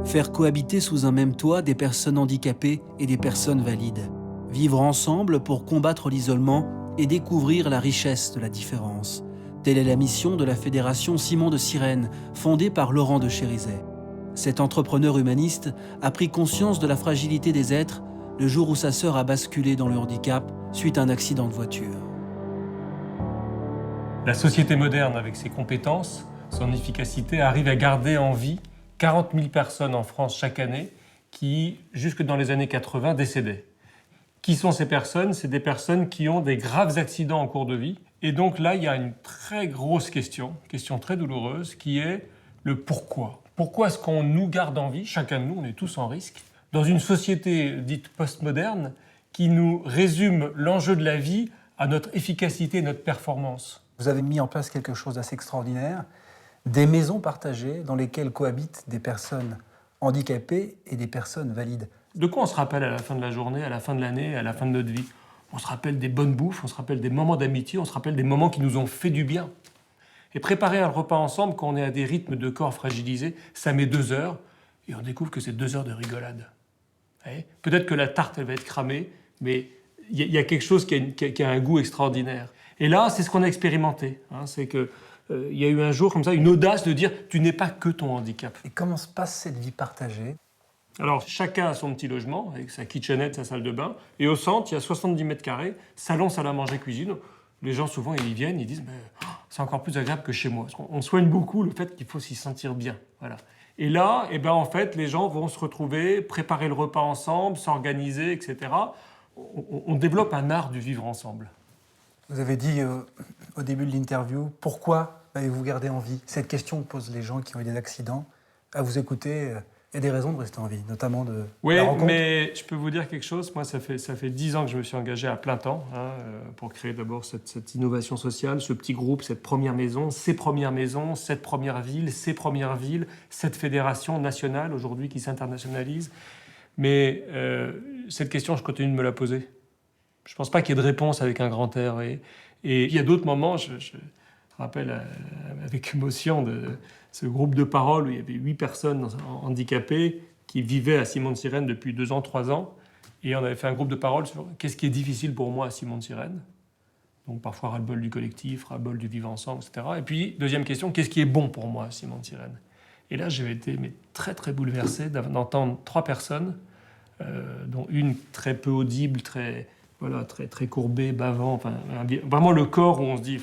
Faire cohabiter sous un même toit des personnes handicapées et des personnes valides. Vivre ensemble pour combattre l'isolement et découvrir la richesse de la différence. Telle est la mission de la Fédération Simon de Sirène, fondée par Laurent de Chérizet. Cet entrepreneur humaniste a pris conscience de la fragilité des êtres le jour où sa sœur a basculé dans le handicap suite à un accident de voiture. La société moderne, avec ses compétences, son efficacité, arrive à garder en vie 40 000 personnes en France chaque année qui, jusque dans les années 80, décédaient. Qui sont ces personnes? C'est des personnes qui ont des graves accidents en cours de vie. Et donc là, il y a une très grosse question très douloureuse, qui est le pourquoi. Pourquoi est-ce qu'on nous garde en vie, chacun de nous, on est tous en risque, dans une société dite postmoderne qui nous résume l'enjeu de la vie à notre efficacité, notre performance? Vous avez mis en place quelque chose d'assez extraordinaire, des maisons partagées dans lesquelles cohabitent des personnes handicapées et des personnes valides. De quoi on se rappelle à la fin de la journée, à la fin de l'année, à la fin de notre vie? On se rappelle des bonnes bouffes, on se rappelle des moments d'amitié, on se rappelle des moments qui nous ont fait du bien. Et préparer un repas ensemble quand on est à des rythmes de corps fragilisés, ça met 2 heures, et on découvre que c'est 2 heures de rigolade. Peut-être que la tarte, elle va être cramée, mais il y a quelque chose qui a un goût extraordinaire. Et là, c'est ce qu'on a expérimenté. C'est qu'il y a eu un jour comme ça, une audace de dire « tu n'es pas que ton handicap ». Et comment se passe cette vie partagée? Alors, chacun a son petit logement, avec sa kitchenette, sa salle de bain. Et au centre, il y a 70 mètres carrés, salon, salle à manger, cuisine. Les gens, souvent, ils viennent, ils disent « c'est encore plus agréable que chez moi ». On soigne beaucoup le fait qu'il faut s'y sentir bien. Voilà. Et là, en fait, les gens vont se retrouver, préparer le repas ensemble, s'organiser, etc. On développe un art du vivre ensemble. Vous avez dit au début de l'interview, pourquoi avez-vous gardé en vie? Cette question que posent les gens qui ont eu des accidents. À vous écouter, il y a des raisons de rester en vie, notamment de la rencontre. Oui, mais je peux vous dire quelque chose. Moi, ça fait 10 ans que je me suis engagé à plein temps pour créer d'abord cette innovation sociale, ce petit groupe, cette première maison, ces premières maisons, cette première ville, ces premières villes, cette fédération nationale aujourd'hui qui s'internationalise. Mais cette question, je continue de me la poser. Je ne pense pas qu'il y ait de réponse avec un grand R. Et il y a d'autres moments, je rappelle avec émotion de ce groupe de parole où il y avait 8 personnes handicapées qui vivaient à Simon de Sirène depuis 2 ans, 3 ans. Et on avait fait un groupe de parole sur qu'est-ce qui est difficile pour moi à Simon de Sirène. Donc parfois ras-le-bol du collectif, ras-le-bol du vivre ensemble, etc. Et puis, deuxième question, qu'est-ce qui est bon pour moi à Simon de Sirène? Et là, j'ai été très très bouleversé d'entendre 3 personnes, dont une très peu audible, très courbée, bavant, enfin, vraiment le corps où on se dit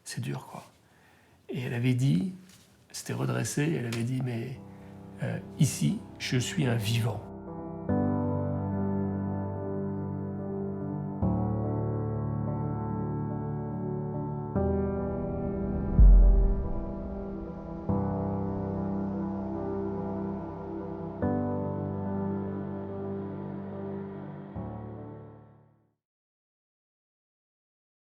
c'est dur, quoi. Et elle avait dit, c'était redressé, elle avait dit mais ici, je suis un vivant.